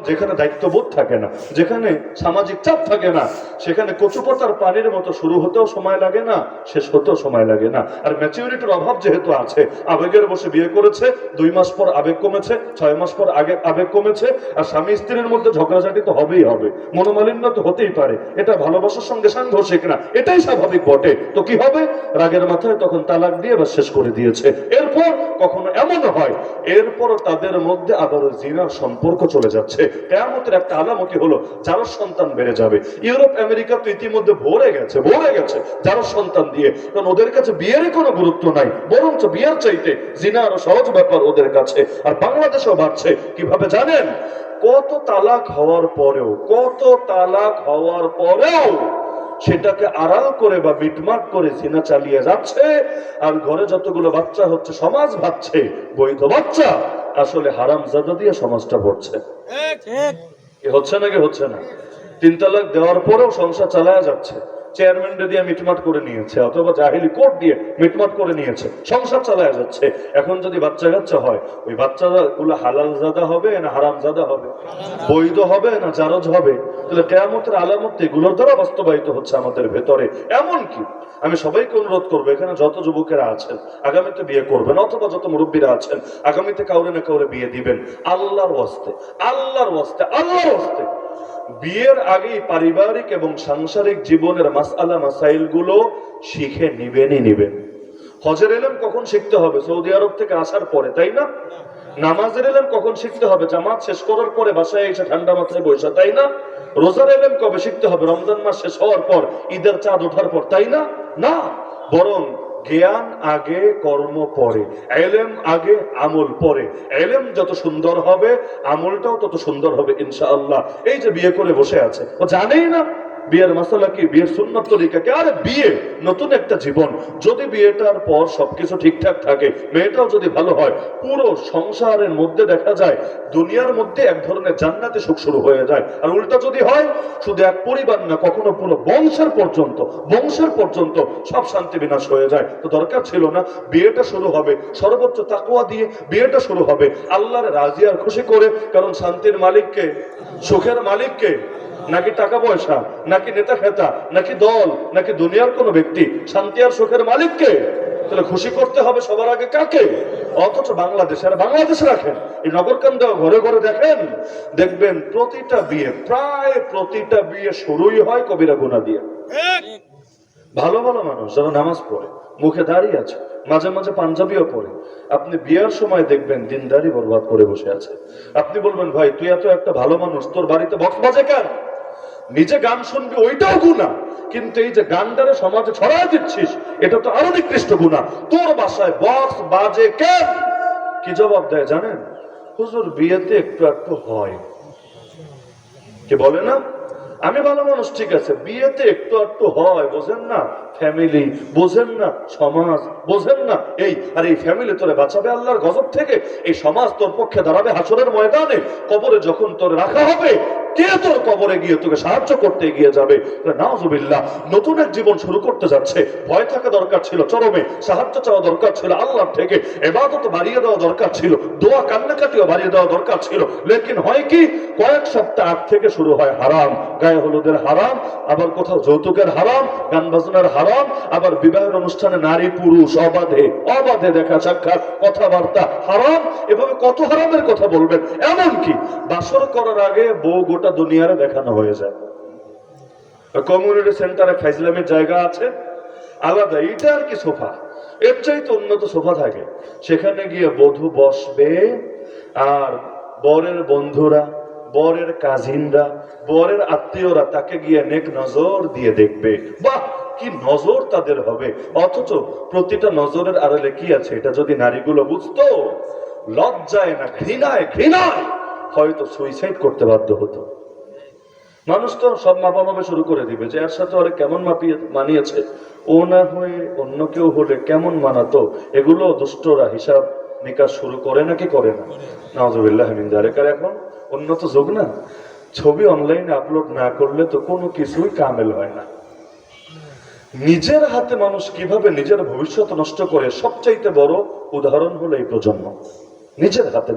যেখানে দায়িত্ববোধ থাকে না, যেখানে সামাজিক চাপ থাকে না, সেখানে কচুপাতার পানির মতো শুরু হতেও সময় লাগে না, শেষ হতেও সময় লাগে না। আর ম্যাচিউরিটির অভাব যেহেতু আছে, আবেগের বসে বিয়ে করেছে, 2 মাস পর আবেগ কমেছে, 6 মাস পর আবেগ কমেছে, আর স্বামী স্ত্রীর মধ্যে ঝগড়াঝাটি তো হবেই হবে, মনোমালিন্য তো হতেই পারে, এটা ভালোবাসার সঙ্গে সাংঘর্ষিক না, এটাই স্বাভাবিক বটে। তো কি হবে, রাগের মাথায় তখন তালাক দিয়ে বা শেষ করে দিয়েছে। এরপর কখনো এমন হয়, এরপরও তাদের মধ্যে আবার জিনার সম্পর্ক চলে যাচ্ছে। কিয়ামতের একটা আলামতি হলো যারা সন্তান বেড়ে যাবে। ইউরোপ আমেরিকা তো ইতিমধ্যে ভরে গেছে যারা সন্তান দিয়ে, কারণ ওদের কাছে বিয়ের কোনো গুরুত্ব নাই, বরঞ্চ বিয়ের চাইতে জিনা আরো সহজ ব্যাপার ওদের কাছে। আর বাংলাদেশেও বাড়ছে, কিভাবে জানেন? কত তালাক হওয়ার পরেও সেটাকে আড়াল করে বা মিটমাট করে জিনা চালিয়ে যাচ্ছে। আর ঘরে যতগুলো বাচ্চা হচ্ছে, সমাজ ভাবছে বৈধ বাচ্চা, আসলে হারামজাদা দিয়ে সমাজটা ভরছে। হচ্ছে নাকি হচ্ছে না? 3 তালাক দেওয়ার পরেও সংসার চালায়া যাচ্ছে, চেয়ারম্যান দিয়ে মিটমাট করে নিয়েছে, অথবা জাহিলি কোর্ট দিয়ে মিটমাট করে নিয়েছে, সংসার চালায়া যাচ্ছে। এখন যদি বাচ্চা কাচ্চা হয়, ওই বাচ্চাগুলো হালাল জাদা হবে না হারাম জাদা হবে, বৈধ হবে না জারজ হবে? তাহলে কিয়ামতের আলামত এগুলোর দ্বারা বাস্তবায়িত হচ্ছে আমাদের ভেতরে। এমন কি, আমি সবাইকে অনুরোধ করবো, এখানে যত যুবকেরা আছেন আগামীতে বিয়ে করবেন, অথবা যত মুরব্বীরা আছেন আগামীতে কাউরে না কাউরে বিয়ে দিবেন, আল্লাহর ওয়াস্তে বিয়ের আগেই পারিবারিক এবং সাংসারিক জীবনের মাসআলা মাসাইল গুলো শিখে নিবেন। হজের এলেম কখন শিখতে হবে? সৌদি আরব থেকে আসার পরে, তাই না? নামাজের এলেম কখন শিখতে হবে? জামাত শেষ করার পরে বাসায় এসে ঠান্ডা মাথায় বসে, তাই না? রোজার এলেম কবে শিখতে হবে? রমজান মাস শেষ হওয়ার পর, ঈদের চাঁদ ওঠার পর, তাই না? না, বরং জ্ঞান আগে, কর্ম পরে, এলেম আগে, আমল পরে। এলেম যত সুন্দর হবে, আমলটাও তত সুন্দর হবে ইনশাআল্লাহ। এই যে বিয়ে করে বসে আছে, ও জানেই না বিয়ের মাসালা কি, বিয়ের সুন্নত তরিকা কি। আরে বিয়ে নতুন একটা জীবন, যদি বিয়েটার পর সবকিছু ঠিকঠাক থাকে, মেয়েটাও যদি ভালো হয়, পুরো সংসারের মধ্যে দেখা যায় দুনিয়ার মধ্যে এক ধরনের জান্নাতে সুখ শুরু হয়ে যায়। আর উল্টা যদি হয়, শুধু এক পরিবার না, কখনো পুরো বংশের পর্যন্ত সব শান্তি বিনাশ হয়ে যায়। তো দরকার ছিল না, বিয়েটা শুরু হবে সর্বোচ্চ তাকওয়া দিয়ে, বিয়েটা শুরু হবে আল্লাহর রাজি আর খুশি করে। কারণ শান্তির মালিককে, সুখের মালিককে, নাকি টাকা পয়সা, নাকি নেতা খেতা, নাকি দল, নাকি দুনিয়ার কোন ব্যক্তি? শান্তি আর সুখের মালিককে। তাহলে খুশি করতে হবে সবার আগে কাকে? অথচ বাংলাদেশ রাখেন, এই নগরকান্দা ঘরে ঘরে দেখবেন প্রায় প্রতিটা বিয়ে শুরুই হয় কবিরা গুনাহ দিয়ে। ভালো মানুষ যারা নামাজ পড়ে, মুখে দাঁড়িয়ে আছে, মাঝে মাঝে পাঞ্জাবিও পড়ে, আপনি বিয়ের সময় দেখবেন দিনদারি বরবাদ করে বসে আছে। আপনি বলবেন, ভাই তুই এত একটা ভালো মানুষ, তোর বাড়িতে বক্স বাজে কেন? নিজে গান শুনবি ওইটাও গুনাহ, কিন্তু এই যে গানটারে সমাজে ছড়ায় দিচ্ছিস, এটা তো আরো নিকৃষ্ট গুনাহ। তোর বাসায় বক্স বাজে কেন? কি জবাব দেয় জানেন? হুজুর বিয়েতে একটু হয়। কি বলে না, আমি ভালো মানুষ, ঠিক আছে, বিয়েতে একটু হয়, বোঝেন না ফ্যামিলি, বোঝেন না সমাজ, বোঝেন না এই। আর এই ফ্যামিলি তোরে বাঁচাবে আল্লাহর গজব থেকে, এই সমাজ তোর পক্ষে দাঁড়াবে হাসরের ময়দানে। কবরে যখন তোর রাখা হবে, কে তোর কবরে গিয়ে তোকে সাহায্য করতে এগিয়ে যাবে? নাউজুবিল্লাহ, নতুন এক জীবন শুরু করতে যাচ্ছে, ভয় থাকা দরকার ছিল চরমে, সাহায্য চাওয়া দরকার ছিল আল্লাহর থেকে, ইবাদত বাড়িয়ে দেওয়া দরকার ছিল, দোয়া কান্নাকাটিও বাড়িয়ে দেওয়া দরকার ছিল। লেকিন হয় কি, কয়েক সপ্তাহ আগ থেকে শুরু হয় হারাম, গায়ে হলুদের হারাম, আবার কোথাও যৌতুকের হারাম, গান বাজনার হারাম, আবার বিবাহের অনুষ্ঠানে নারী পুরুষ অবাধে দেখা সাক্ষাৎ, কথাবার্তা হারাম। এভাবে কত হারামের কথা বলবেন? এমনকি বাসর করার আগে বউ গোটা দুনিয়ারে দেখানো হয়ে যায়। কমিউনিটি সেন্টারে ফাইজলামের জায়গা আছে আলাদা, এটা আর কি সোফা, এর চাইতে উন্নত সোফা থাকে, সেখানে গিয়ে বধূ বসবে, আর বরের বন্ধুরা, বরের কাজিনরা, বরের আত্মীয়রা তাকে গিয়ে নেক নজর দিয়ে দেখবে। বাহ, কি নজর তাদের হবে! অথচ প্রতিটা নজরের আড়ালে কি আছে, এটা যদি নারীগুলো বুঝতো, লজ্জায় না ঘৃণায় হয়তো সুইসাইড করতে বাধ্য হতো। মানুষ তো সব মাপামাপে শুরু করে দিবে যে এর সাথে ওরা কেমন মানিয়েছে, ও না হয়ে অন্য কেউ হলে কেমন মানাতো। এগুলো দুষ্টরা হিসাব নিকাশ শুরু করে নাকি করে না? নাউজুবিল্লাহ মিন যালিক। আর এখন উন্নত যুগ না, ছবি অনলাইনে আপলোড না করলে তো কোনো কিছুই কামেল হয় না। নিজের হাতে মানুষ কিভাবে নিজের ভবিষ্যৎ নষ্ট করে, সবচাইতে বড় উদাহরণ হলো এই প্রজন্ম। নিজের হাতে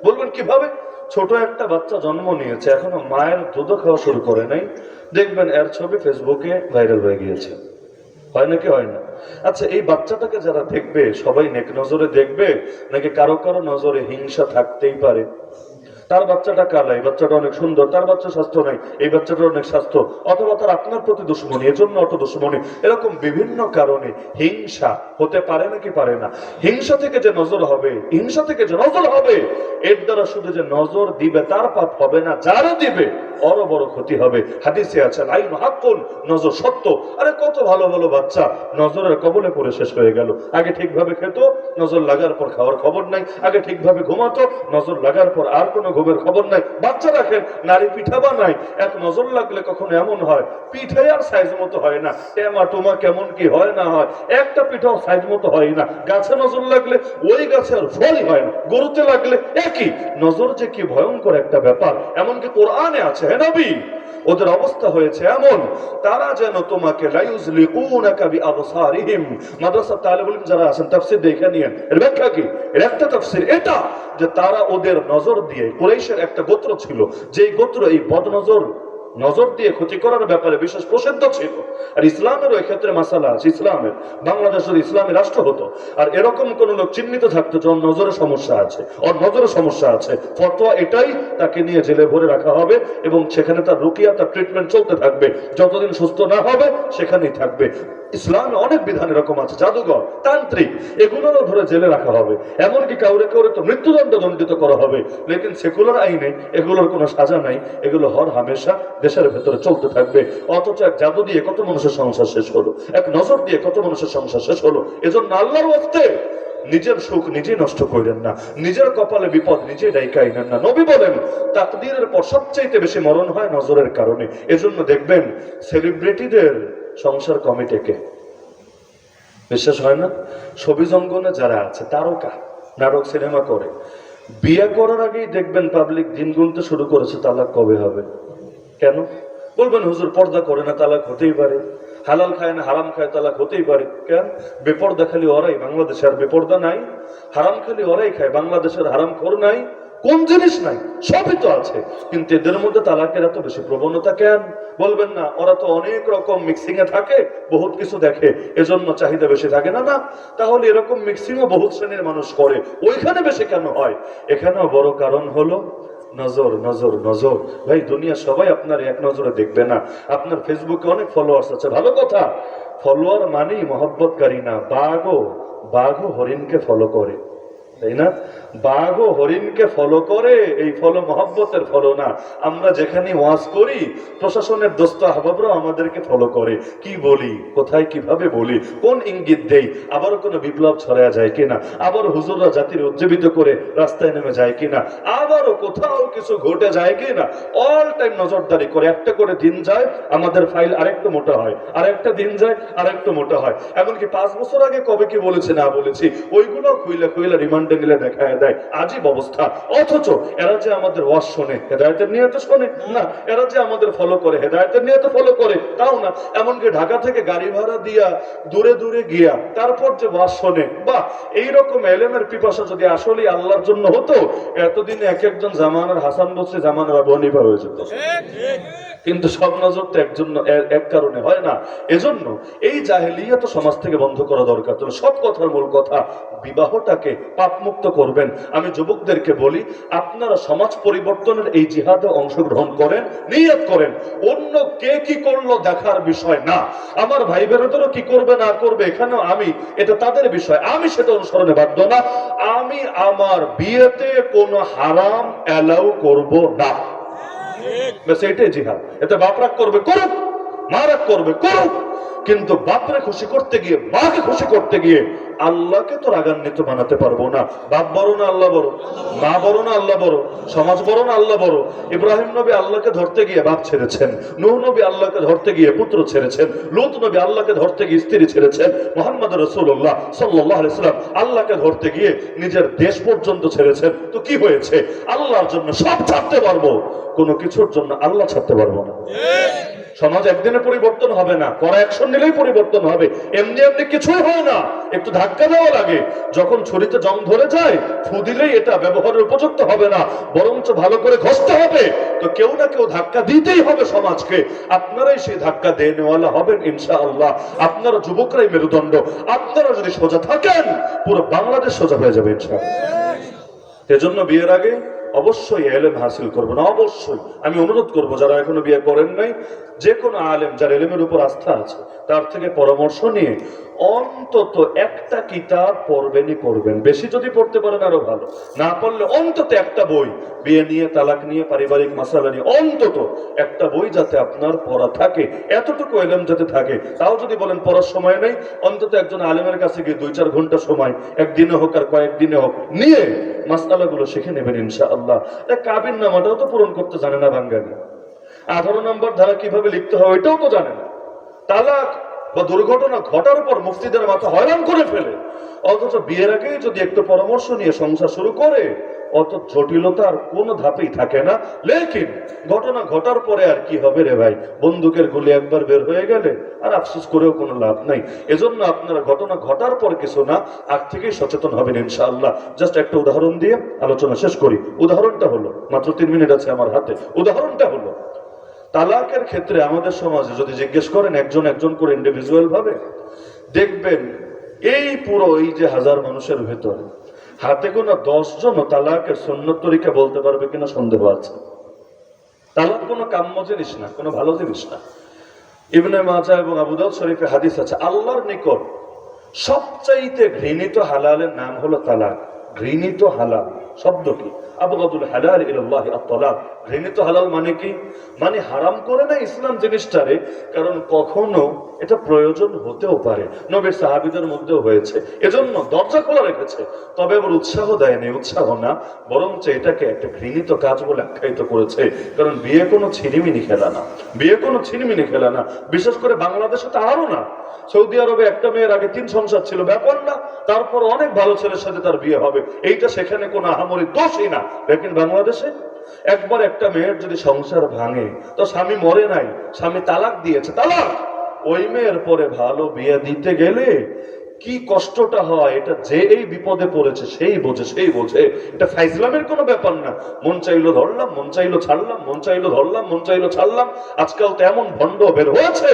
বলবেন কিভাবে? ছোট একটা বাচ্চা জন্ম নিয়েছে, এখনো মায়ের দুধও খাওয়া শুরু করে নাই, দেখবেন এর ছবি ফেসবুকে ভাইরাল হয়ে গিয়েছে। হয় নাকি হয় না? আচ্ছা, এই বাচ্চাটাকে যারা দেখবে সবাই নেক নজরে দেখবে, নাকি কারো কারো নজরে হিংসা থাকতেই পারে? তার বাচ্চাটা কালা, এই বাচ্চাটা অনেক সুন্দর, তার বাচ্চা স্বাস্থ্য নাই, এই বাচ্চাটার অনেক স্বাস্থ্য, অথবা তার আপনার প্রতি দুশ্মনী, এজন্য অত দুশ্মনী, এরকম বিভিন্ন কারণে হিংসা হতে পারে নাকি পারে না? হিংসা থেকে যে নজর হবে, হিংসা থেকে যে নজর হবে, এর দ্বারা শুধু যে নজর দিবে তার পাপ হবে না, যারা দিবে অর বড় ক্ষতি হবে। হাদিসে আছে আইন হাক্কুন, নজর সত্য। আরে কত ভালো ভালো বাচ্চা নজরের কবলে পড়ে শেষ হয়ে গেল। আগে ঠিকভাবে খেত, নজর লাগার পর খাওয়ার খবর নাই। আগে ঠিকভাবে ঘুমাতো, নজর লাগার পর আর কোনো ঘুমের খবর নাই। বাচ্চা রাখেন, নারী পিঠা বানায়, এক নজর লাগলে কখনো এমন হয় পিঠাই আর সাইজ মতো হয় না, টেমা টোমা কেমন কি হয় না হয়, একটা পিঠাও সাইজ মতো হয় না। গাছে নজর লাগলে ওই গাছে আর ফলই হয় না, গরুতে লাগলে একই। নজর যে কি ভয়ঙ্কর একটা ব্যাপার, এমনকি কোরআনে আছে, হে নবী, ওদের অবস্থা হয়েছে এমন, তারা যেন তোমাকে লায়ুজলিকুনাকা বিআবসারিহিম। মাদ্রাসার তালিবুল ইলম যারা আছেন তাফসীর দেখে নিয়েন, এর ব্যাখ্যা কি? এর একটা তাফসীর এটা যে তারা ওদের নজর দিয়ে, কুরাইশের একটা গোত্র ছিল, যেই গোত্র এই বদনজর নজর দিয়ে ক্ষতি করার ব্যাপারে বিশেষ প্রসিদ্ধ ছিল। আর ইসলামেরও এক্ষেত্রে মাসালা আছে, ইসলামের বাংলাদেশ যদি ইসলামী রাষ্ট্র হতো আর এরকম কোন লোক চিহ্নিত থাকতো যে ওর নজরে সমস্যা আছে, ওর নজরে সমস্যা আছে, ফতোয়া এটাই, তাকে নিয়ে জেলে ভরে রাখা হবে এবং সেখানে তার রুকিয়া, তার ট্রিটমেন্ট চলতে থাকবে, যতদিন সুস্থ না হবে সেখানেই থাকবে। ইসলামে অনেক বিধান এরকম আছে, জাদুঘর, তান্ত্রিক, এগুলোরও ধরে জেলে রাখা হবে, এমনকি কাউরে কাউরে তো মৃত্যুদণ্ড দণ্ডিত করা হবে। লেকিন সেকুলার আইনে এগুলোর কোনো সাজা নাই, এগুলো হর হামেশা দেশের ভেতরে চলতে থাকবে। অথচ এক জাদু দিয়ে কত মানুষের সংসার শেষ হলো, এক নজর দিয়ে কত মানুষের সংসার শেষ হলো। এজন্য আল্লাহর ওয়াস্তে নিজের সুখ নিজেই নষ্ট করেন না, নিজের কপালে বিপদ নিজে ডাইকাই নেন না। নবী বলেন তাকদীরের পর সবচাইতে বেশি মরণ হয় নজরের কারণে। এজন্য দেখবেন সেলিব্রিটিদের সংসার কমিটিকে বিশ্বাস হয় না, ছবি জঙ্গনে যারা আছে, তারকা, নাটক সিনেমা করে, বিয়ে করার আগেই দেখবেন পাবলিক দিন গুনতে শুরু করেছে তালাক কবে হবে। কেন? বলবেন হুজুর পর্দা করে না, তালাক হতেই পারে, হালাল খায় না হারাম খায়, তালাক হতেই পারে। কেন? বেপর্দা খালি ওরাই, বাংলাদেশে আর বেপর্দা নাই। হারাম খালি ওরাই খায়, বাংলাদেশের হারাম খোর নাই। কোন জিনিস নাই? সবই তো আছে, কিন্তু এদের মধ্যে তালাকের এত বেশি প্রবণতা কেন? বলবেন না ওরা তো অনেক রকম মিক্সিং এ থাকে, বহুত কিছু দেখে, এজন্য চাহিদা বেশি থাকে। না না, তাহলে এরকম মিক্সিংও বহুত শ্রেণীর মানুষ করে, ওইখানে বেশি কেন হয়? এখানেও বড় কারণ হলো নজর, নজর, নজর। ভাই, দুনিয়া সবাই আপনার এক নজরে দেখবে না। আপনার ফেসবুকে অনেক ফলোয়ার্স আছে, ভালো কথা, ফলোয়ার মানেই মহব্বতকারী না। বাঘও হরিণকে ফলো করে, তাই না? বাঘও হরিণকে ফলো করে, এই ফলো মহব্বতের ফলো না। আমরা যেখানে ওয়াজ করি, প্রশাসনের দোস্ত আহবাবরাও আমাদেরকে ফলো করে, কি বলি, কোথায় কিভাবে বলি, কোন ইঙ্গিত দেই, আবারও কোনো বিপ্লব ছড়ায়া যায় কিনা, আবারও হুজুররা জাতির উজ্জীবিত করে রাস্তায় নেমে যায় কিনা, আবারও কোথাও কিছু ঘটে যায় কিনা, অল টাইম নজরদারি করে। একটা করে দিন যায়, আমাদের ফাইল আরেকটু মোটা হয়, আরেকটা দিন যায় আরেকটু মোটা হয়। এমনকি 5 বছর আগে কবে কি বলেছে না বলেছি ওইগুলো খুইলা রিমান্ডে নিলে দেখা দেয়, আজীব অবস্থা। অথচ এরা যে আমাদের ওয়াজ শোনে, হেদায়েতের নিয়তে শোনে না, এরা যে আমাদের ফলো করে, হেদায়েতের নিয়তে ফলো করে তাও না। এমনকি ঢাকা থেকে গাড়ি ভাড়া দিয়া দূরে দূরে গিয়া তারপর যে ওয়াজ শোনে, বাহ, এইরকম এলেমের পিপাসা যদি আসলে আল্লাহর জন্য হতো, এতদিনে এক একজন জামানার হাসান বসরি, জামানার আবু হানিফা হয়ে যেত। কিন্তু সব নজর তো এক কারণে হয় না। এজন্য এই জাহেলিয়াত সমাজ থেকে বন্ধ করা দরকার। তবে সব কথার মূল কথা, বিবাহটাকে পাপমুক্ত করবেন। আমি যুবকদেরকে বলি, আপনারা সমাজ পরিবর্তনের এই জিহাদে অংশগ্রহণ করেন, নিয়ত করেন। অন্য কে কি করলো দেখার বিষয় না, আমার ভাই বেরোদেরও কি করবে না করবে এখানেও আমি, এটা তাদের বিষয়, আমি সেটা অনুসরণে বাধ্য না। আমি আমার বিয়েতে কোনো হারাম অ্যালাউ করব না, এটাই জিহাদ। এতে বাপ রাগ করবে করুক, মা রাগ করবে করুক, কিন্তু বাপরে খুশি করতে গিয়ে, মাকে খুশি করতে গিয়ে আল্লাহকে তো রাগান্বিত বানাতে পারবো না। বাপ বড় না আল্লাহ বড়? মা বড় না আল্লাহ বড়? সমাজ বড় না আল্লাহ বড়? ইব্রাহিম নবী আল্লাহকে ধরতে গিয়ে বাপ ছেড়েছেন, নূহ নবী আল্লাহকে ধরতে গিয়ে পুত্র ছেড়েছেন, লূত নবী আল্লাহকে ধরতে গিয়ে স্ত্রী ছেড়েছেন, মুহাম্মদ রাসূলুল্লাহ সাল্লাল্লাহু আলাইহি ওয়াসাল্লাম আল্লাহকে ধরতে গিয়ে নিজের দেশ পর্যন্ত ছেড়েছেন। তো কি হয়েছে? আল্লাহর জন্য সব ছাড়তে পারবো, কোনো কিছুর জন্য আল্লাহ ছাড়তে পারবো না। সমাজ একদিনে পরিবর্তন হবে না, কড়া অ্যাকশন নিলেই পরিবর্তন হবে, এমনি এমনি কিছুই হয় না, একটু ধাক্কা দেওয়া লাগে। যখন ছুরিতে জং ধরে যায়, ফু দিলেই এটা ব্যবহারের উপযুক্ত হবে না, বরঞ্চ ভালো করে ঘষতে হবে। তো কেউ না কেউ ধাক্কা দিতেই হবে সমাজকে। আপনারাই সেই ধাক্কা দিয়ে নেওয়ালা হবেন ইনশাআল্লাহ। আপনারা যুবকরাই মেরুদণ্ড, আপনারা যদি সোজা থাকেন পুরো বাংলাদেশ সোজা হয়ে যাবে ইনশাআল্লাহ। এজন্য বিয়ের আগে অবশ্যই এলেম হাসিল করবেন, অবশ্যই। আমি অনুরোধ করব যারা এখনো বিয়ে করেন নাই, যে কোনো আলেম যার এলেমের উপর আস্থা আছে তার থেকে পরামর্শ নিয়ে অন্তত একটা কিতাব পড়বেন। বেশি যদি পড়তে পারেন আরো ভালো, না পড়লে অন্তত একটা বই, বিয়ে নিয়ে, তালাক নিয়ে, পারিবারিক মাসালা নিয়ে অন্তত একটা বই যাতে আপনার পড়া থাকে, এতটুকু এলেম যাতে থাকে। তাও যদি বলেন পড়ার সময় নেই, অন্তত একজন আলেমের কাছে গিয়ে 2-4 ঘন্টা সময়, একদিনে হোক আর কয়েকদিনে হোক, নিয়ে মাসআলাগুলো শিখে নেবেন ইনশাআল্লাহ। কাবিন নামাটাও তো পূরণ করতে জানে না বাঙালি, 18 নম্বর ধারা কিভাবে লিখতে হয় ওইটাও তো জানে না। তালাক বা দুর্ঘটনা ঘটার পর মুফতিদের মাথা হয়রান করে ফেলে, অথচ বিয়ের আগেই যদি একটু পরামর্শ নিয়ে সংসার শুরু করে অত জটিলতা আর কোনো ধাপেই থাকে না। লেকিন ঘটনা ঘটার পরে আর কি হবে রে ভাই, বন্দুকের গুলি একবার বের হয়ে গেলে আর আফসোস করেও কোনো লাভ নাই। এজন্য আপনারা ঘটনা ঘটার পর কিছু না, আগ থেকেই সচেতন হবেন ইনশাআল্লাহ। জাস্ট একটা উদাহরণ দিয়ে আলোচনা শেষ করি। উদাহরণটা হলো, মাত্র 3 মিনিট আছে আমার হাতে। উদাহরণটা হলো, তালাকের ক্ষেত্রে আমাদের সমাজে যদি জিজ্ঞেস করেন একজন করে ইন্ডিভিজুয়াল ভাবে, দেখবেন এই পুরো এই যে 1000 মানুষের ভেতরে হাতে গোনা 10 জন তালাকের সুন্নত তরিকা বলতে পারবে কিনা সন্দেহ আছে। তালাক কোনো কাম্য জিনিস না, কোনো ভালো জিনিস না। ইবনে মাজাহ এবং আবু দাউদ শরীফে হাদিস আছে, আল্লাহর নিকট সবচাইতে ঘৃণিত হালালের নাম হলো তালাক। ঘৃণিত হালাল শব্দ কি? আবগাদুল হালাল ইলাল্লাহি আত-তালাক। ঘৃণিত হালাল মানে কি? মানে হারাম করে না ইসলাম জিনিসটারে, কারণ কখনো এটা প্রয়োজন হতেও পারে, নবীর সাহাবীদের মধ্যেও হয়েছে, এজন্য দরজা খোলা রেখেছে। তবে আবার উৎসাহ দেয়নি, উৎসাহ না, বরঞ্চ এটাকে একটা ঘৃণিত কাজ বলে আখ্যায়িত করেছে। কারণ বিয়ে কোনো ছিনিমিনি খেলা না, বিয়ে কোনো ছিনিমিনি খেলা না। বিশেষ করে বাংলাদেশে তো আরো না। সৌদি আরবে একটা মেয়ের আগে 3 সংসার ছিল, ব্যাপার না, তারপর অনেক ভালো ছেলের সাথে তার বিয়ে হবে, এইটা সেখানে কোনো আহামরি দোষই না। লেকিন বাংলাদেশে একবার একটা মেয়ের যদি সংসার ভাঙে, তো স্বামী মরে নাই, স্বামী তালাক দিয়েছে, তালাক, ওই মেয়ের পরে ভালো বিয়ে দিতে গেলে কি কষ্টটা হয়, এটা যে এই বিপদে পড়েছে সেই বোঝে। এটা ফাইজলামের কোনো ব্যাপার না। মন চাইলো ধরলাম, মন চাইলো ছাড়লাম, মন চাইলো ধরলাম, মন চাইলো ছাড়লাম। আজকাল তো এমন ভণ্ড বের হয়েছে,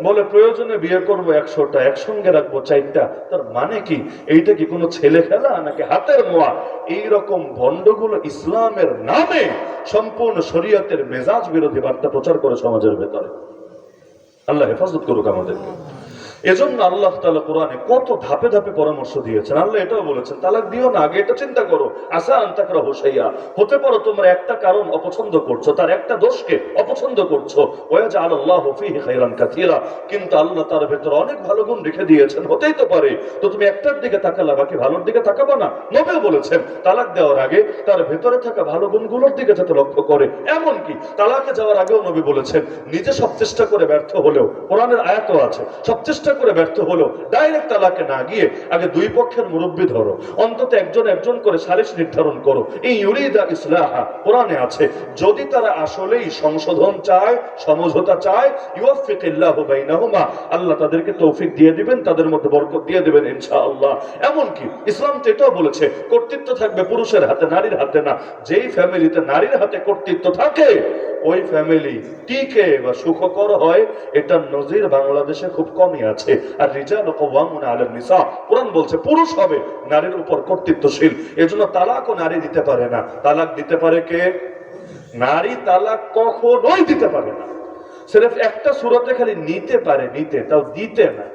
বলে প্রয়োজনে বিয়ে করবো 100টা, একসঙ্গে রাখবো 4টা। তার মানে কি? এইটা কি কোনো ছেলে খেলা নাকি হাতের মোয়া? এইরকম ভণ্ডগুলো ইসলামের নামে সম্পূর্ণ শরীয়তের মেজাজ বিরোধী বার্তা প্রচার করে সমাজের ভেতরে। আল্লাহ হেফাজত করুক আমাদেরকে। এজন্য আল্লাহ তাআলা কোরআনে কত ধাপে ধাপে পরামর্শ দিয়েছেন। আল্লাহ এটাও বলেছেন, তালাক দিও না, আগে এটা চিন্তা করো। আসা আনতাকরা হোসাইয়া, হতে পারো তোমরা একটা কারণ অপছন্দ করছো, তার একটা দোষকে অপছন্দ করছো, ওয়াজআলাল্লাহু ফীহি খায়রান কাসীরা, কিন্তু আল্লাহ তার ভেতরে অনেক ভালো গুণ রেখে দিয়েছেন। হতেই তো পারে তো তুমি একটার দিকে তাকালা, বাকি ভালোর দিকে তাকাবো না। নবী বলেছেন তালাক দেওয়ার আগে তার ভেতরে থাকা ভালো গুণগুলোর দিকে যাতে লক্ষ্য করে। এমনকি তালাকে যাওয়ার আগেও নবী বলেছেন, নিজে সব চেষ্টা করে ব্যর্থ হলেও, কোরআনের আয়াতও আছে, সব চেষ্টা করে ব্যর্থ হলো ডাইরেক্ট তালাকে না গিয়ে আগে দুই পক্ষের মুরব্বি ধরো, অন্তত একজন করে সালিশ নির্ধারণ করো। এই ইউরিদা ইসলাহা কোরআনে আছে, যদি তারা আসলেই সংশোধন চায়, সমঝোতা চায়, ইউফিকিল্লাহু বাইনাহুমা, আল্লাহ তাদেরকে তৌফিক দিয়ে দিবেন, তাদের মধ্যে বরকত দিয়ে দিবেন ইনশাআল্লাহ। এমনকি ইসলাম তো এটাও বলেছে, কর্তৃত্ব থাকবে পুরুষের হাতে, নারীর হাতে না। যেই ফ্যামিলিতে নারীর হাতে কর্তৃত্ব থাকে ওই ফ্যামিলি টিকে বা সুখকর হয়, এটার নজির বাংলাদেশে খুব কমই আছে। আর রিজালু কাওয়ামুনা আলান নিসা, কোরআন বলছে পুরুষ হবে নারীর উপর কর্তৃত্বশীল। এজন্য তালাকও নারী দিতে পারে না। তালাক দিতে পারে কে? নারী তালাক কখনোই দিতে পারে না। সির্ফ একটা সূরাতে খালি নিতে পারে, নিতে, তাও দিতে না।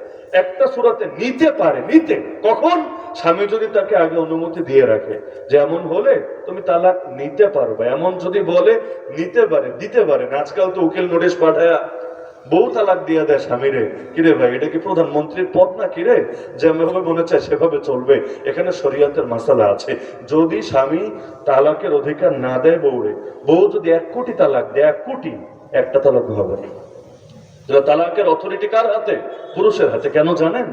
একটা সূরাতে নিতে পারে, নিতে কখন? স্বামী যদি তাকে আগে অনুমতি দিয়ে রাখে যে এমন হলে তুমি তালাক নিতে পারবে, এমন যদি বলে নিতে পারে, দিতে পারে না। আজকাল তো উকিল নোটিশ পাঠায় বউ তালাক দিয়ে দেয় স্বামীরে, কিরে ভাই এটা কি প্রধানমন্ত্রীর পদ না কিরে, যেভাবে মনে চায় সেভাবে চলবে। এখানে শরীয়তের মাসালা আছে। যদি স্বামী তালাকের অধিকার না দেয় বউরে, বউ যদি 1 কোটি তালাক দেয়, 1 কোটি, একটা তালাক হবে না। তালাকের অথরিটি কার হাতে? পুরুষের হাতে। কেন জানেন?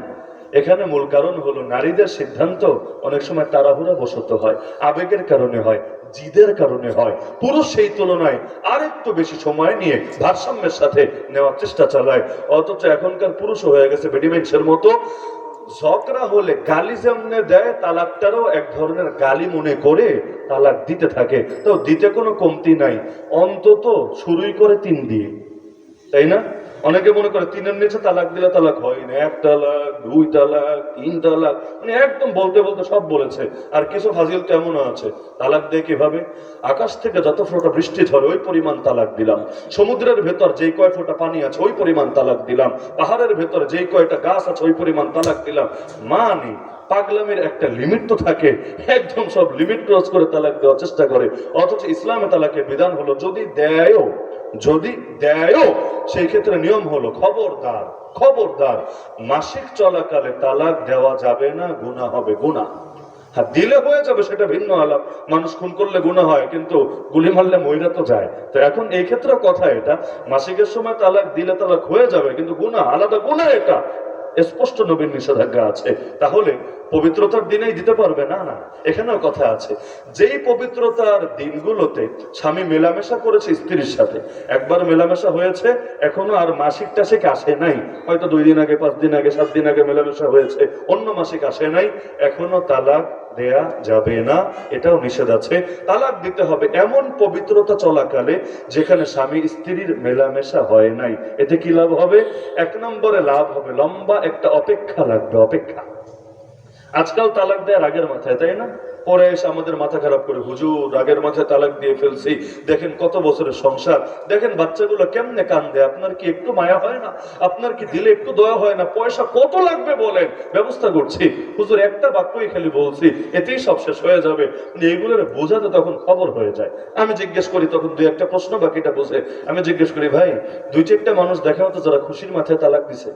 এখানে মূল কারণ হলো নারীদের সিদ্ধান্ত অনেক সময় তাড়াহুড়া বশত হয়, আবেগের কারণে হয়, জিদের কারণে হয়। পুরুষ সেই তুলনায় আরেকটু বেশি সময় নিয়ে ভারসাম্যের সাথে নেওয়ার চেষ্টা চালায়। অথচ এখনকার পুরুষও হয়ে গেছে বেডিমেন্সের মতো। ঝগড়া হলে গালি যেমনে দেয়, তালাকটারও এক ধরনের গালি মনে করে তালাক দিতে থাকে। তো দিতে কোনো কমতি নাই, অন্তত শুরুই করে 3 দিয়ে, তাই না? অনেকে মনে করে 3-এর নিচে তালাক দিলে তালাক হয় না, 1 তালাক, 2 তালাক, 3 তালাক, মানে একদম বলতে বলতে সব বলেছে। আর কিছু ফাজিল তো এমনও আছে, তালাক দেয় কিভাবে? আকাশ থেকে যত ফোঁটা বৃষ্টি ঝরে ওই পরিমাণ তালাক দিলাম, সমুদ্রের ভেতর যেই কয় ফোঁটা পানি আছে ওই পরিমাণ তালাক দিলাম, পাহাড়ের ভেতর যেই কয়টা গাছ আছে ওই পরিমাণ তালাক দিলাম। মানে পাগলামের একটা লিমিট তো থাকে, একদম সব লিমিট ক্রস করে তালাক দেওয়ার চেষ্টা করে। অথচ ইসলামে তালাকের বিধান হলো যদি দেয়ও সেই ক্ষেত্রে নিয়ম হলো খবরদার খবরদার মাসিক চলাকালে তালাক দেওয়া যাবে না, গুনাহ হবে, গুনাহ। হ্যাঁ, দিলে হয়ে যাবে সেটা ভিন্ন আলাপ, মানুষ খুন করলে গুনাহ হয়, কিন্তু গুলি মারলে মইরা তো যায়। তো এখন এই ক্ষেত্রে কথা এটা, মাসিকের সময় তালাক দিলে তালাক হয়ে যাবে, কিন্তু গুনাহ আলাদা, গুনাহ এটা স্পষ্ট নবীর নিষেধাজ্ঞা আছে। তাহলে পবিত্রতার দিনেই দিতে পারবে না? না, এখানেও কথা আছে। যেই পবিত্রতার দিনগুলোতে স্বামী মেলামেশা করেছে স্ত্রীর সাথে, একবার মেলামেশা হয়েছে, এখনো আর মাসিক টাসিক আসে নাই, হয়তো 2 দিন আগে, 5 দিন আগে, 7 দিন আগে মেলামেশা হয়েছে, অন্য মাসিক আসে নাই, এখনো তালাক দেয়া যাবে না, এটাও নিষেধ আছে। তালাক দিতে হবে এমন পবিত্রতা চলাকালে যেখানে স্বামী স্ত্রীর মেলামেশা হয় নাই। এতে কি লাভ হবে? 1 নম্বরে লাভ হবে লম্বা একটা অপেক্ষা লাগবে, অপেক্ষা। আজকাল তালাক দেয় রাগের মাথায়, তাই না? পরে এসে আমাদের মাথা খারাপ করে, হুজুর রাগের মাথায় তালাক দিয়ে ফেলছি, দেখেন কত বছরের সংসার, দেখেন বাচ্চাগুলো কেমনে কান্দে, আপনার কি একটু মায়া হয় না? আপনার কি দিলে একটু দয়া হয় না? পয়সা কত লাগবে বলেন, ব্যবস্থা করছি। হুজুর একটা বাক্যই খালি বলছি, এতেই সব শেষ হয়ে যাবে। এইগুলোর বোঝাতে তখন খবর হয়ে যায়। আমি জিজ্ঞেস করি তখন 2-1টা প্রশ্ন, বাকিটা বোঝে। আমি জিজ্ঞেস করি, ভাই 2-4টা মানুষ দেখাও তো যারা খুশির মাথায় তালাক দিছে।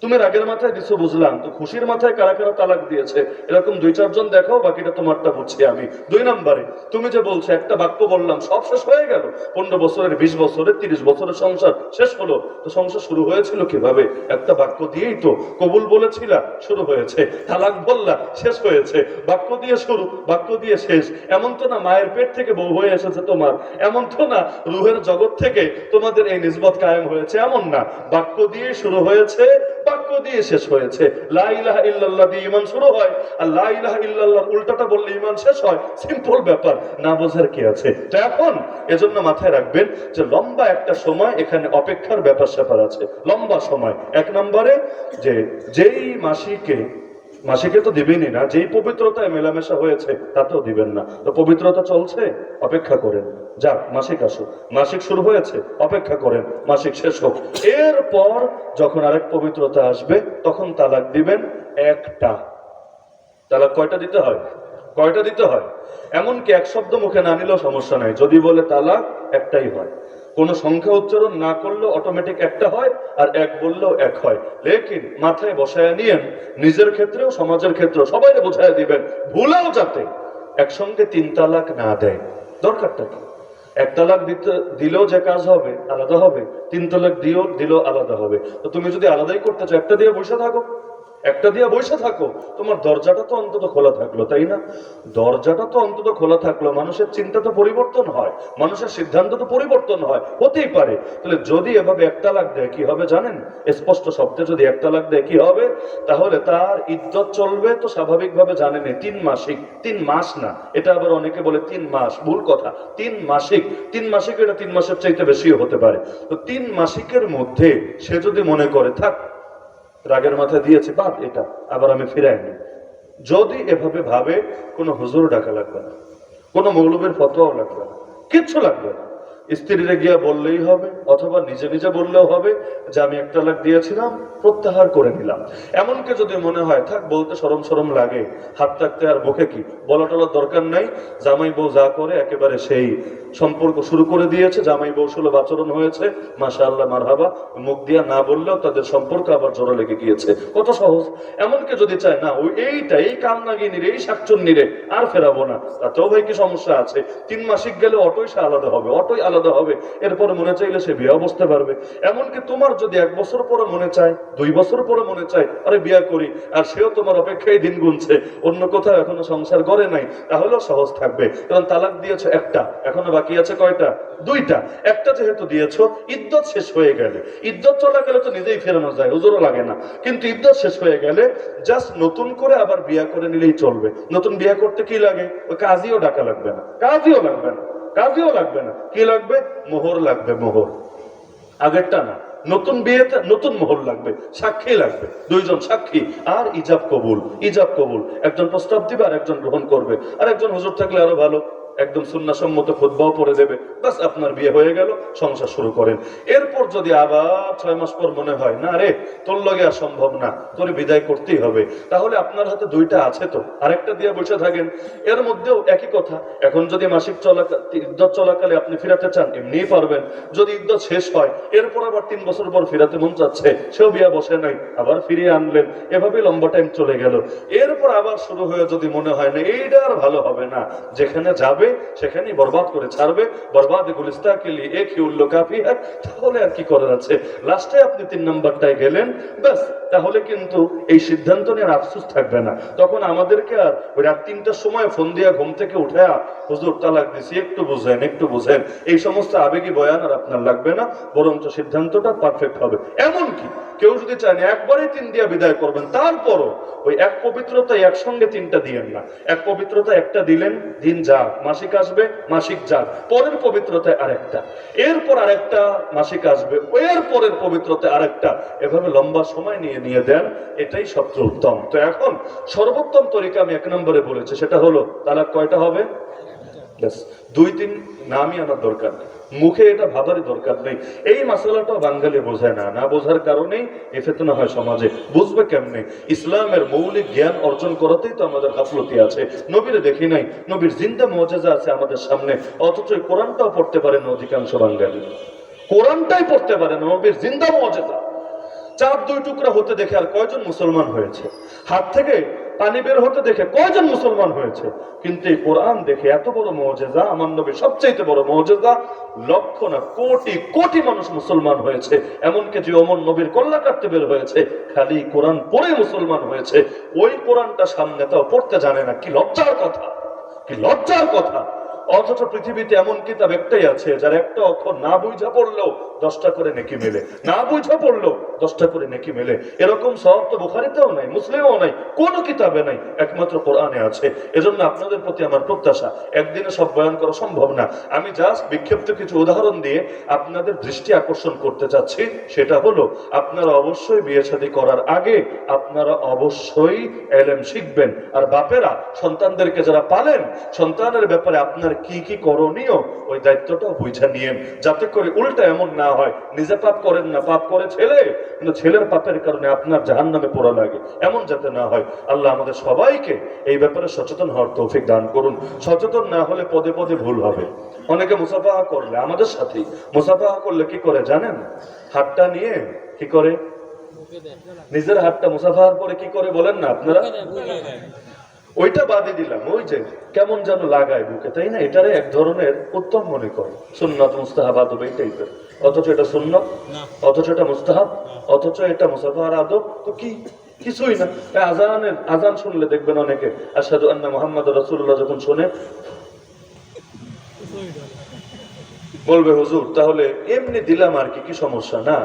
তুমি রাগের মাথায় দিছো বুঝলাম, তো খুশির মাথায় কারা কারা তালাক দিয়েছে এরকম 2-4 জন দেখাও, বাকিটা তোমারটা বুঝছি আমি। 2 নম্বরে তুমি যে বলছো একটা বাক্য বললাম সব শেষ হয়ে গেল, 15 বছরের, 20 বছরের, 30 বছরের সংসার শেষ হলো, তো সংসার শুরু হয়েছিল কিভাবে? একটা বাক্য দিয়েই তো। কবুল বলেছিলা, শুরু হয়েছে। তালাক বললা, শেষ হয়েছে। বাক্য দিয়ে শুরু, বাক্য দিয়ে শেষ। এমন তো না মায়ের পেট থেকে বউ হয়ে এসেছে তোমার, এমন তো না রুহের জগৎ থেকে তোমাদের এই নিসবত কায়েম হয়েছে, এমন না। বাক্য দিয়ে শুরু হয়েছে, বাক্য দিয়ে শেষ হয়েছে। লা ইলাহা ইল্লাল্লাহ দিয়ে ঈমান শুরু হয়, আর লা ইলাহা ইল্লাল্লাহর উল্টাটা বললে ঈমান শেষ হয়। সিম্পল ব্যাপার, না বোঝার কি আছে? তো এখন এজন্য মাথায় রাখবেন যে লম্বা একটা সময় এখানে অপেক্ষার ব্যাপার স্যাপার আছে, লম্বা সময়। 1 নম্বরে যে যেই মাসিকে তো দিবেনই না, যেই পবিত্রতায় মেলামেশা হয়েছে তাতেও দিবেন না। তো পবিত্রতা চলছে, অপেক্ষা করেন, যাক মাসিক আসুক, মাসিক শুরু হয়েছে, অপেক্ষা করেন, মাসিক শেষ হোক। এরপর যখন আরেক পবিত্রতা আসবে তখন তালাক দিবেন একটা। তালাক কয়টা দিতে হয়? কয়টা দিতে হয়? এমনকি 1 শব্দ মুখে না নিলেও সমস্যা নাই, যদি বলে তালাক একটাই হয়। কোনো সংখ্যা উচ্চারণ না করলেও অটোমেটিক একটা হয়, আর 1 বললেও 1 হয়। লেকিন মাথায় বসায় নিয়েন, নিজের ক্ষেত্রেও সমাজের ক্ষেত্রেও সবাইকে বোঝায় দিবেন, ভুলেও যাতে একসঙ্গে 3 তালাক না দেয়। দরকারটা কি? 1 তালাক দিলেও যে কাজ হবে আলাদা হবে, 3 তালাক দিলেও আলাদা হবে। তো তুমি যদি আলাদাই করতে চাও, একটা দিয়ে বসে থাকো, একটা দিয়ে বসে থাকো, তোমার দরজাটা তো অন্তত খোলা থাকলো, তাই না? দরজাটা তো অন্তত খোলা থাকলো, মানুষের চিন্তা তো পরিবর্তন হয়, মানুষের সিদ্ধান্ত তো পরিবর্তন হয়, হতেই পারে। তাহলে যদি এভাবে 1 তালাক দেয় কি হবে জানেন? স্পষ্ট শব্দে যদি 1 তালাক দেয় কি হবে? তাহলে তার ইদ্যত চলবে তো স্বাভাবিকভাবে জানেনি 3 মাসিক, 3 মাস না, এটা আবার অনেকে বলে 3 মাস, ভুল কথা। 3 মাসিক, 3 মাসিক, এটা 3 মাসের চাইতে বেশিও হতে পারে। তো 3 মাসিকের মধ্যে সে যদি মনে করে থাক রাগের মাথায় দিয়েছে, বাদ, এটা আবার আমি ফিরাই নি, যদি এভাবে ভাবে, কোনো হুজুর ডাকা লাগবে না, কোনো মৌলবীর ফতোয়াও লাগবে না, কিচ্ছু লাগবে না। স্ত্রীরে গিয়া বললেই হবে, অথবা নিজে নিজে বললেও হবে যে আমি 1 তালাক দিয়েছিলাম, প্রত্যাহার করে নিলাম। এমনকি যদি মনে হয় থাক বলতে শরম শরম লাগে, হাত থাকতে আর মুখে কি বলা টলার দরকার নাই, জামাই বউ যা করে একেবারে সেই সম্পর্ক শুরু করে দিয়েছে, জামাই বউ সুলভ আচরণ হয়েছে, মাশাআল্লাহ মারহাবা, মুখ দিয়া না বললেও তাদের সম্পর্ক আবার জোড়া লেগে গিয়েছে, কত সহজ। এমনকি যদি চায় না ওই এই কান্নাগিনীর, এই শাকচুন্নিরে আর ফেরাবো না, তাতেও ভাই কি সমস্যা আছে? 3 মাসিক গেলে অটোই সে আলাদা হবে, অটোই আলাদা আলাদা হবে, এরপরে মনে চাইলে সে বিয়ে বসতে পারবে। এমনকি তোমার যদি 1 বছর পরে মনে চায়, 2 বছর পরে মনে চায় আরে বিয়ে করি, আর সেও তোমার অপেক্ষায় দিন গুনছে, অন্য কোথাও এখনো সংসার করে নাই, তাহলেও সহজ থাকবে। কারণ তালাক দিয়েছো একটা, এখনো বাকি আছে কয়টা? 2টা। একটা যেহেতু দিয়েছো, ইদ্যত শেষ হয়ে গেলে, ইদ্যত চলা গেলে তো নিজেই ফেরানো যায়, হুজুরও লাগে না, কিন্তু ইদ্যত শেষ হয়ে গেলে জাস্ট নতুন করে আবার বিয়ে করে নিলেই চলবে। নতুন বিয়ে করতে কি লাগে? ওই কাজীও ডাকা লাগবে না, কাজীও লাগবে না, কাজীও লাগবে না। কি লাগবে? মোহর লাগবে, মোহর। আগেরটা না, নতুন বিয়েতে নতুন মোহর লাগবে, সাক্ষী লাগবে, 2 জন সাক্ষী, আর ইজাব কবুল। ইজাব কবুল, একজন প্রস্তাব দিবে আর একজন গ্রহণ করবে, আর একজন হুজুর থাকলে আরো ভালো, একদম সুন্নাহসম্মত খুতবাও পড়ে দেবে, বাস আপনার বিয়ে হয়ে গেল, সংসার শুরু করেন। এরপর যদি আবার 6 মাস পর মনে হয় না রে তোর লগে আর সম্ভব না, তোর বিদায় করতেই হবে, তাহলে আপনার হাতে 2টা আছে তো, আরেকটা দিয়ে বসে থাকেন। এর মধ্যেও একই কথা, এখন যদি মাসিক ইদ্যত চলাকালে আপনি ফিরাতে চান এমনিই পারবেন। যদি ইদ্যত শেষ হয়, এরপর আবার 3 বছর পর ফিরাতে মন চাচ্ছে, সেও বিয়ে বসে নাই, আবার ফিরিয়ে আনলেন, এভাবে লম্বা টাইম চলে গেল। এরপর আবার শুরু হয়ে যদি মনে হয় না এইটা আর ভালো হবে না, যেখানে যাবে সেখানেই বরবাদ করে ছাড়বে, বরবাদ গুলিস্তা কে লিয়ে এক হি উল্লো কাফি হ্যায়, তাহলে আর কি করার আছে? লাস্টে আপনি 3 নাম্বারটায় গেলেন, ব্যাস, তাহলে কিন্তু এই সিদ্ধান্ত নিয়ে আফসোস থাকবে না। তখন আমাদেরকে আর ওই রাত 3টার সময় ফোন দিয়া ঘুম থেকে উঠে হুজুর তালাক দিছি, একটু বুঝেন, একটু বুঝেন, এই সমস্ত আবেগী বয়ান আর আপনার লাগবে না, বরঞ্চ সিদ্ধান্তটা পারফেক্ট হবে। এমনকি কেউ যদি চান একবারে 3 দিয়া বিদায় করবেন, তারপরও ওই এক পবিত্রতায় একসঙ্গে 3টা দিয়েন না। এক পবিত্রতা একটা দিলেন, দিন যাক, মাসিক আসবে, মাসিক যাক, পরের পবিত্রতায় আরেকটা, এরপর আরেকটা মাসিক আসবে, এর পরের পবিত্রতায় আরেকটা, এভাবে লম্বা সময় নিয়ে নিয়ে দেন, এটাই সবচেয়ে উত্তম। তো এখন সর্বোত্তম তরিকা আমি 1 নম্বরে বলেছি, সেটা হলো তালাক কয়টা হবে? 2-3 নামই আনার দরকার নেই, মুখে এটা ভাবারই দরকার নেই। এই মাসালাটা বাঙালি বোঝে না, না বোঝার কারণেই এ ফিতনা হয় সমাজে। বুঝবে কেমনে? ইসলামের মৌলিক জ্ঞান অর্জন করাতেই তো আমাদের গাফলতি আছে। নবীর দেখি নাই, নবীর জিন্দা মুজিজা আছে আমাদের সামনে, অথচ কোরআনটাও পড়তে পারে না অধিকাংশ বাঙালি, কোরআনটাই পড়তে পারে না, নবীর জিন্দা মুজিজা। চাঁদ 2 টুকরা হতে দেখে আর কয়জন মুসলমান হয়েছে? হাত থেকে পানি বের হতে দেখে কয়জন মুসলমান হয়েছে? কিন্তু এই কোরআন দেখে এত বড় মুজিজা, আমার নবী সবচেয়ে বড় মুজিজা, লক্ষ না কোটি কোটি মানুষ মুসলমান হয়েছে। এমনকি যে ওমর নবীর কল্লা কাটতে বের হয়েছে, খালি কোরআন পড়ে মুসলমান হয়েছে, ওই কোরআনটা সামনে তাও পড়তে জানে না। কি লজ্জার কথা, কি লজ্জার কথা! অথচ পৃথিবীতে এমন কিতাব একটাই আছে যার একটা অক্ষর না বুঝা পড়লেও 10টা করে নেকি মেলে, না বুঝা পড়লেও 10টা করে নেকি মেলে। এরকম সওয়াব তো বুখারীতেও নাই, মুসলিমেও নাই, কোন কিতাবে নাই, একমাত্র কোরআনে আছে। এজন্য আপনাদের প্রতি আমার প্রত্যাশা, একদিনে সব বয়ান করা সম্ভব না, আমি জাস্ট বিক্ষিপ্ত কিছু উদাহরণ দিয়ে আপনাদের দৃষ্টি আকর্ষণ করতে চাচ্ছি। সেটা হলো, আপনারা অবশ্যই বিয়ে শাদী করার আগে আপনারা অবশ্যই ইলম শিখবেন। আর বাপেরা সন্তানদেরকে যারা পালেন, সন্তানের ব্যাপারে আপনার কি কি করণীয় ওই দায়িত্বটাও বুঝে নিয়েন, যাতে করে উল্টা এমন না হয় নিজে পাপ করেন না, পাপ করে ছেলে, কিন্তু ছেলের পাপের কারণে আপনার জাহান্নামে পড়া লাগে, এমন যাতে না হয়। আল্লাহ আমাদের সবাইকে এই ব্যাপারে সচেতন হওয়ার তৌফিক দান করুন। সচেতন না হলে পদে পদে ভুল হবে। অনেকে মুসাফাহা করলে, আমাদের সাথেই মুসাফাহা করলে কি করে জানেন? হাতটা নিয়ে কি করে, নিজের হাতটা মুসাফাহার পরে কি করে বলেন না আপনারা? ওইটা বাদে দিলাম, ওই যে কেমন যেন লাগায় বুকে, তাই না? এটারে এক ধরনের উত্তম মনে করে, সুন্নাত মুস্তাহাব আদব এই টাইপের, অথচ এটা সুন্নাত, অথচ এটা মুস্তাহাব, অথচ এটা মুসাফাহার আদব তো কি? কিছুই না। আজান শুনলে দেখবেন অনেকে আশহাদু আন্না মুহাম্মাদুর রাসূলুল্লাহ যখন শোনে বলবে হুজুর তাহলে এমনি দিলাম আর কি, কি সমস্যা? না,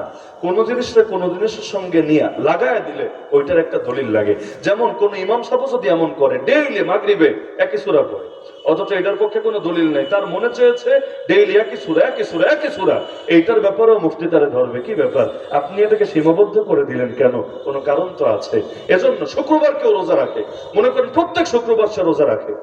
কোন জিনিসটা কোন জিনিসের সঙ্গে নিয়ে লাগায় দিলে ওইটার একটা দলিল লাগে। যেমন কোন ইমাম সাহেব যদি এমন করে ডেইলি মাগরিবে একই সূরা পড়ে, অথচ এটার পক্ষে কোনো দলিল নেই, তার মনে চেয়েছে ডেইলি একই সূরা একই সূরা একই সূরা, এইটার ব্যাপারেও মুফতি তারে ধরবে। কি ব্যাপার, আপনি এটাকে সীমাবদ্ধ করে দিলেন কেন? কোনো কারণ তো আছে। এজন্য শুক্রবার কেউ রোজা রাখে, মনে করেন প্রত্যেক শুক্রবার সে রোজা রাখে,